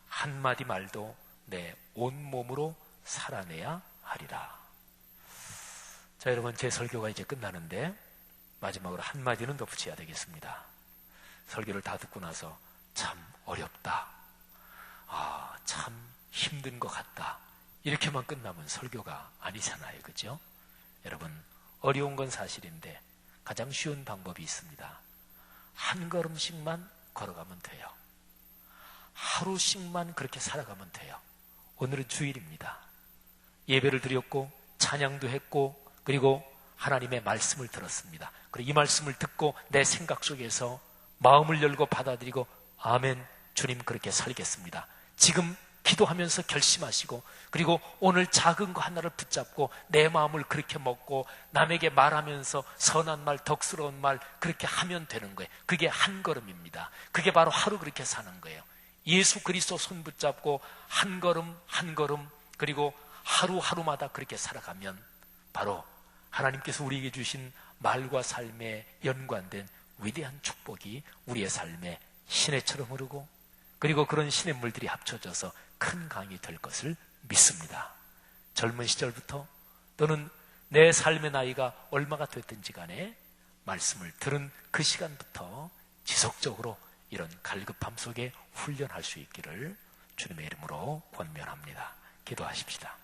한마디 말도 내 온몸으로 살아내야 하리라. 자, 여러분, 제 설교가 이제 끝나는데 마지막으로 한마디는 더 붙여야 되겠습니다. 설교를 다 듣고 나서 참 어렵다, 참 힘든 것 같다, 이렇게만 끝나면 설교가 아니잖아요. 그죠? 여러분, 어려운 건 사실인데 가장 쉬운 방법이 있습니다. 한 걸음씩만 걸어가면 돼요. 하루씩만 그렇게 살아가면 돼요. 오늘은 주일입니다. 예배를 드렸고 찬양도 했고 그리고 하나님의 말씀을 들었습니다. 그리고 이 말씀을 듣고 내 생각 속에서 마음을 열고 받아들이고 아멘, 주님 그렇게 살겠습니다. 지금 기도하면서 결심하시고 그리고 오늘 작은 거 하나를 붙잡고 내 마음을 그렇게 먹고 남에게 말하면서 선한 말, 덕스러운 말 그렇게 하면 되는 거예요. 그게 한 걸음입니다. 그게 바로 하루 그렇게 사는 거예요. 예수 그리스도 손 붙잡고 한 걸음 한 걸음 그리고 하루하루마다 그렇게 살아가면 바로 하나님께서 우리에게 주신 말과 삶에 연관된 위대한 축복이 우리의 삶에 시내처럼 흐르고 그리고 그런 시냇물들이 합쳐져서 큰 강이 될 것을 믿습니다. 젊은 시절부터 또는 내 삶의 나이가 얼마가 됐든지 간에 말씀을 들은 그 시간부터 지속적으로 이런 갈급함 속에 훈련할 수 있기를 주님의 이름으로 권면합니다. 기도하십시다.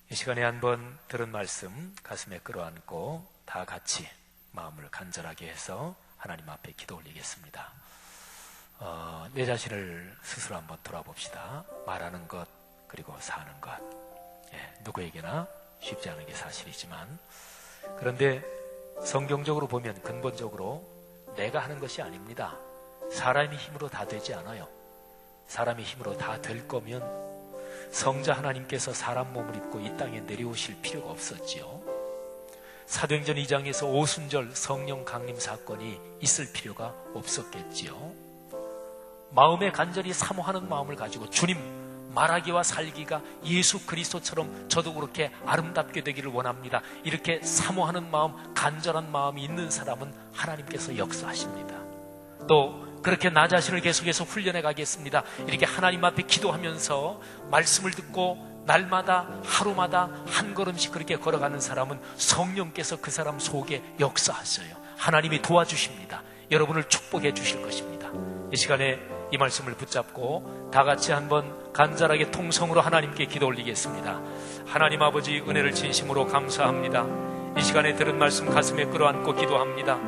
이 시간에 한번 들은 말씀 가슴에 끌어안고 다 같이 마음을 간절하게 해서 하나님 앞에 기도 올리겠습니다. 내 자신을 스스로 한번 돌아봅시다. 말하는 것 그리고 사는 것, 누구에게나 쉽지 않은 게 사실이지만 그런데 성경적으로 보면 근본적으로 내가 하는 것이 아닙니다. 사람의 힘으로 다 되지 않아요. 사람의 힘으로 다 될 거면 성자 하나님께서 사람 몸을 입고 이 땅에 내려오실 필요가 없었지요. 사도행전 2장에서 오순절 성령 강림 사건이 있을 필요가 없었겠지요. 마음에 간절히 사모하는 마음을 가지고 주님, 말하기와 살기가 예수 그리스도처럼 저도 그렇게 아름답게 되기를 원합니다. 이렇게 사모하는 마음, 간절한 마음이 있는 사람은 하나님께서 역사하십니다. 또 그렇게 나 자신을 계속해서 훈련해 가겠습니다. 이렇게 하나님 앞에 기도하면서 말씀을 듣고 날마다 하루마다 한 걸음씩 그렇게 걸어가는 사람은 성령께서 그 사람 속에 역사하셔요. 하나님이 도와주십니다. 여러분을 축복해 주실 것입니다. 이 시간에 이 말씀을 붙잡고 다 같이 한번 간절하게 통성으로 하나님께 기도 올리겠습니다. 하나님 아버지, 은혜를 진심으로 감사합니다. 이 시간에 들은 말씀 가슴에 끌어안고 기도합니다.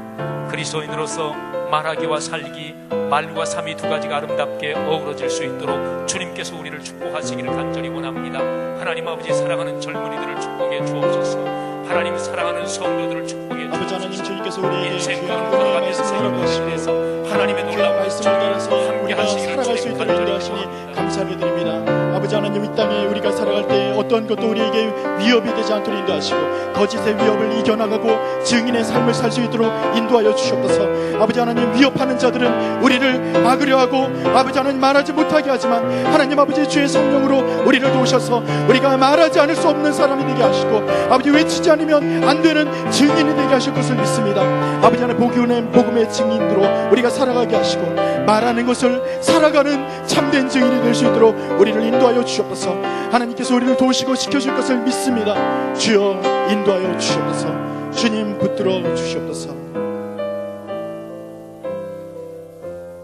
그리스도인으로서 말하기와 살기, 말과 삶이 두 가지가 아름답게 어우러질 수 있도록 주님께서 우리를 축복하시기를 간절히 원합니다. 하나님 아버지, 사랑하는 젊은이들을 축복해 주옵소서. 하나님 사랑하는 성도들을 축복해 주옵소서. 아버지 하나님, 주님께서 우리에게 인생 걸어가면서 여러분에서 하나님의 놀라운 말씀을 따라서 함께 우리가 하시기를 살아갈 수 있도록 인도하시니 감사를 드립니다. 아버지 하나님, 이 땅에 우리가 살아갈 때 어떤 것도 우리에게 위협이 되지 않도록 인도하시고 거짓의 위협을 이겨나가고 증인의 삶을 살 수 있도록 인도하여 주시옵소서. 아버지 하나님, 위협하는 자들은 우리를 막으려 하고 아버지 하나님 말하지 못하게 하지만 하나님 아버지 주의 성령으로 우리를 도우셔서 우리가 말하지 않을 수 없는 사람이 되게 하시고 아버지 외치지 않으면 안 되는 증인이 되게 하실 것을 믿습니다. 아버지 하나님, 복음의 증인으로 우리가 살아가게 하시고 말하는 것을 살아가는 참된 증인이 될 수 있도록 우리를 인도하여 주시옵소서. 하나님께서 우리를 도우시고 지켜줄 것을 믿습니다. 주여 인도하여 주시옵소서. 주님 붙들어 주시옵소서.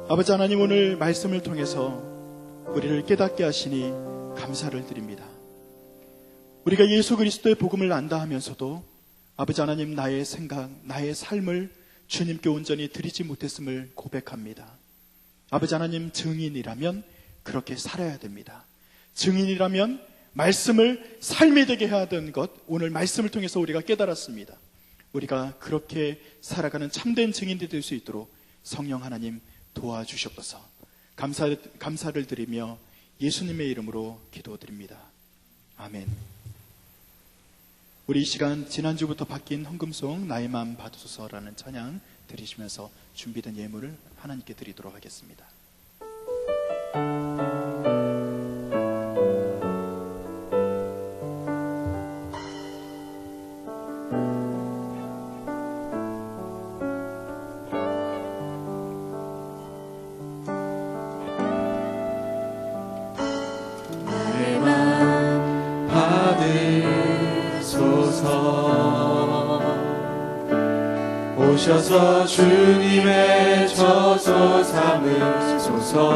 아버지 하나님, 오늘 말씀을 통해서 우리를 깨닫게 하시니 감사를 드립니다. 우리가 예수 그리스도의 복음을 안다 하면서도 아버지 하나님, 나의 생각, 나의 삶을 주님께 온전히 드리지 못했음을 고백합니다. 아버지 하나님, 증인이라면 그렇게 살아야 됩니다. 증인이라면 말씀을 삶이 되게 해야 하던 것, 오늘 말씀을 통해서 우리가 깨달았습니다. 우리가 그렇게 살아가는 참된 증인이 될 수 있도록 성령 하나님 도와주시옵소서. 감사를 드리며 예수님의 이름으로 기도드립니다. 아멘. 우리 이 시간 지난주부터 바뀐 헌금송 나의 마음 받으소서라는 찬양 드리시면서 준비된 예물을 하나님께 드리도록 하겠습니다. 오셔서 주님의 저소 삼으소서.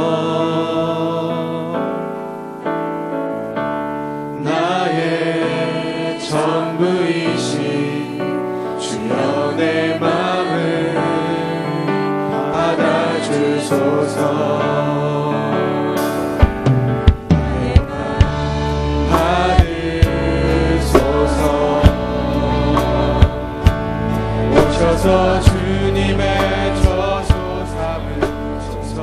나의 전부이신 주여 내 맘을 받아주소서. 오셔서 주님의 저소 삼으소서.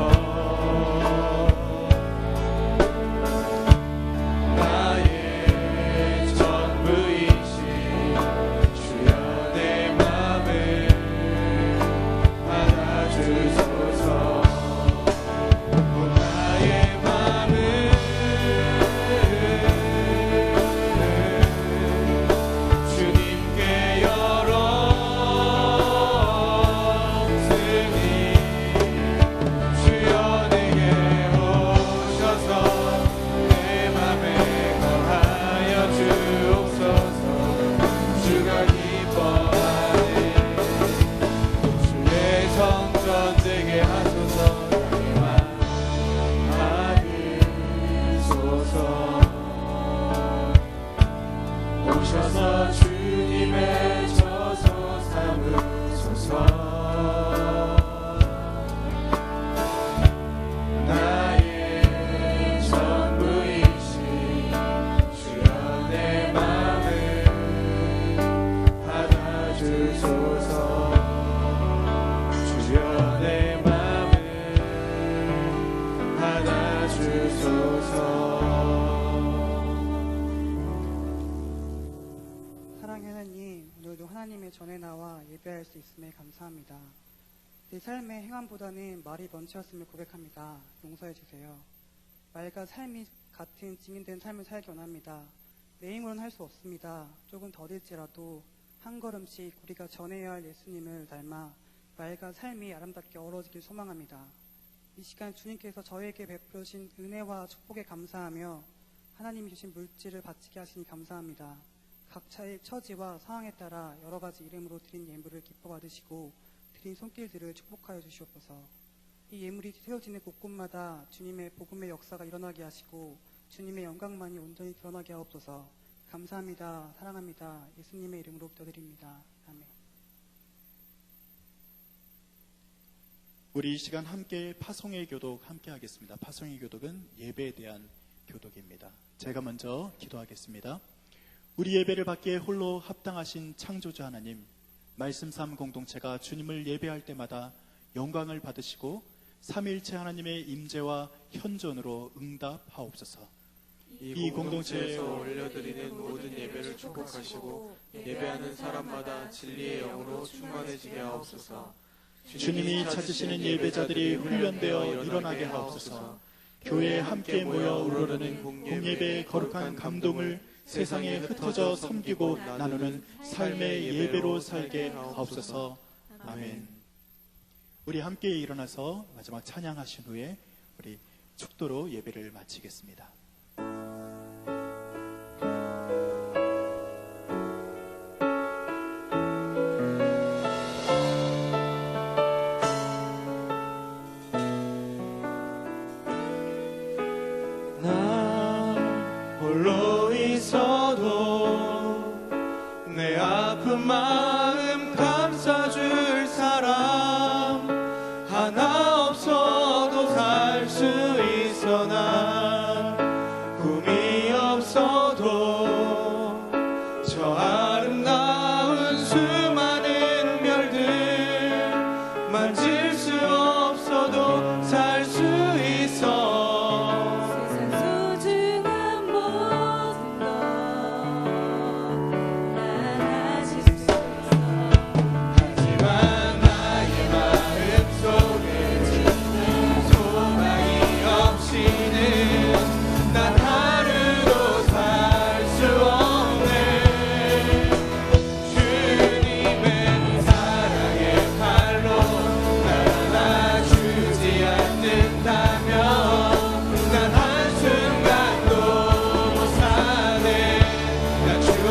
나의 전부이신 주여 내 맘을 받아주소서. 나의 맘을 주님께 열어 오셔서 주님의 저소 삼으소서. 나의 전부이신 주여 내 맘을 받아주소서. 주여 내 맘을 받아주소서. 사랑의 하나님, 오늘도 하나님의 전에 나와 예배할 수 있음에 감사합니다. 내 삶의 행함보다는 말이 먼저였음을 고백합니다. 용서해 주세요. 말과 삶이 같은 증인된 삶을 살기 원합니다. 내 힘으로는 할 수 없습니다. 조금 더딜지라도 한 걸음씩 우리가 전해야 할 예수님을 닮아 말과 삶이 아름답게 어우러지길 소망합니다. 이 시간 주님께서 저에게 베풀으신 은혜와 축복에 감사하며 하나님이 주신 물질을 바치게 하시니 감사합니다. 각자의 처지와 상황에 따라 여러 가지 이름으로 드린 예물을 기뻐 받으시고 드린 손길들을 축복하여 주시옵소서. 이 예물이 세워지는 곳곳마다 주님의 복음의 역사가 일어나게 하시고 주님의 영광만이 온전히 드러나게 하옵소서. 감사합니다. 사랑합니다. 예수님의 이름으로 기도드립니다. 아멘. 우리 이 시간 함께 파송의 교독 함께 하겠습니다. 파송의 교독은 예배에 대한 교독입니다. 제가 먼저 기도하겠습니다. 우리 예배를 받기에 홀로 합당하신 창조주 하나님, 말씀 삶 공동체가 주님을 예배할 때마다 영광을 받으시고 삼위일체 하나님의 임재와 현존으로 응답하옵소서. 이 공동체에서 올려드리는 모든 예배를 축복하시고 예배하는 사람마다 진리의 영으로 충만해지게 하옵소서. 주님이 찾으시는 예배자들이 훈련되어 일어나게 하옵소서. 교회에 함께 모여 우러르는 공예배의 거룩한 감동을 세상에 흩어져 섬기고 나누는 삶의 예배로 살게 하옵소서. 아멘. 우리 함께 일어나서 마지막 찬양하신 후에 우리 축도로 예배를 마치겠습니다. 나 홀로 있어도 내 아픈 마음 감싸줄 사람 하나 없어도 살 수 있어. 난 꿈이 없어도 저 아름다운 수많은 별들 만질 수 없어도 살 수 있어. 세상 소중한 모든 것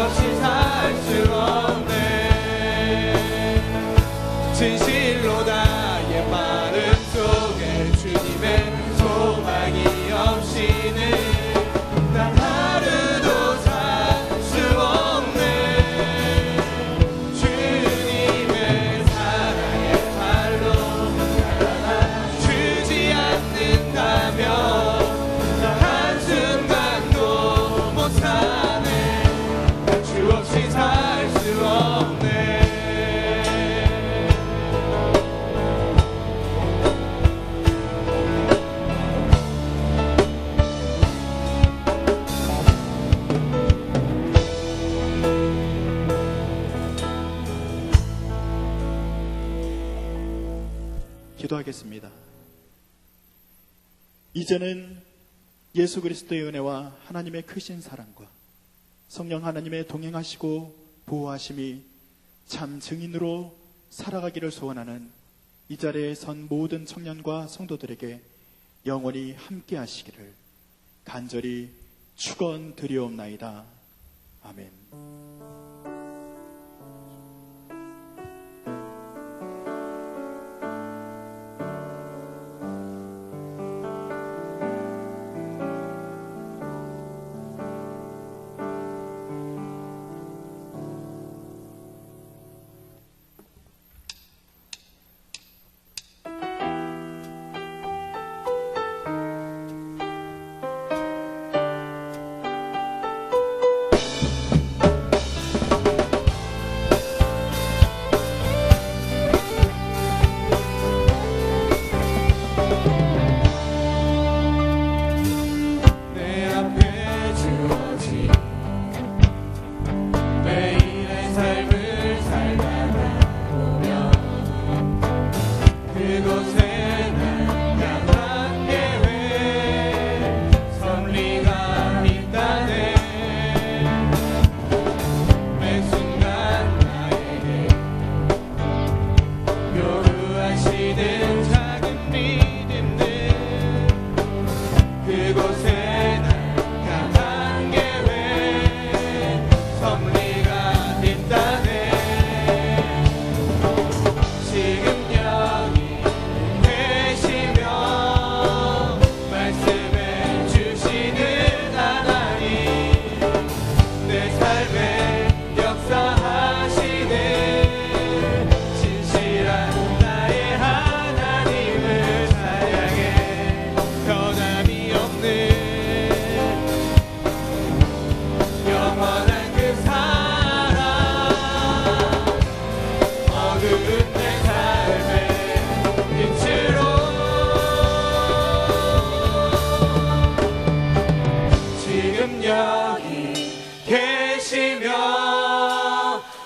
없이 살 수 없네. 진실로 나의 마음 속에 주님의 소망이 없이는 난 하루도 살 수 없네. 주님의 사랑의 팔로 살아나 주지 않는다면 난 한순간도 못 사네. 난 주 없이 살 수 없네. 기도하겠습니다. 이제는 예수 그리스도의 은혜와 하나님의 크신 사랑과 성령 하나님의 동행하시고 보호하심이 참 증인으로 살아가기를 소원하는 이 자리에 선 모든 청년과 성도들에게 영원히 함께 하시기를 간절히 축원드리옵나이다. 아멘.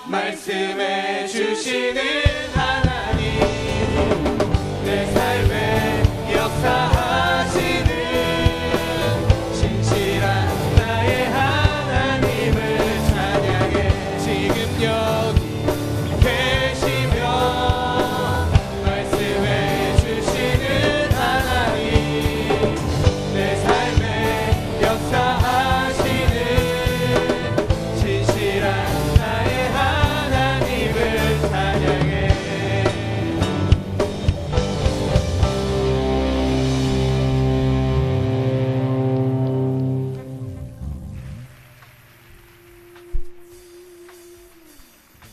말씀해 주시는 하나님, 내 삶에 역사하시는 진실한 나의 하나님을 찬양해. 지금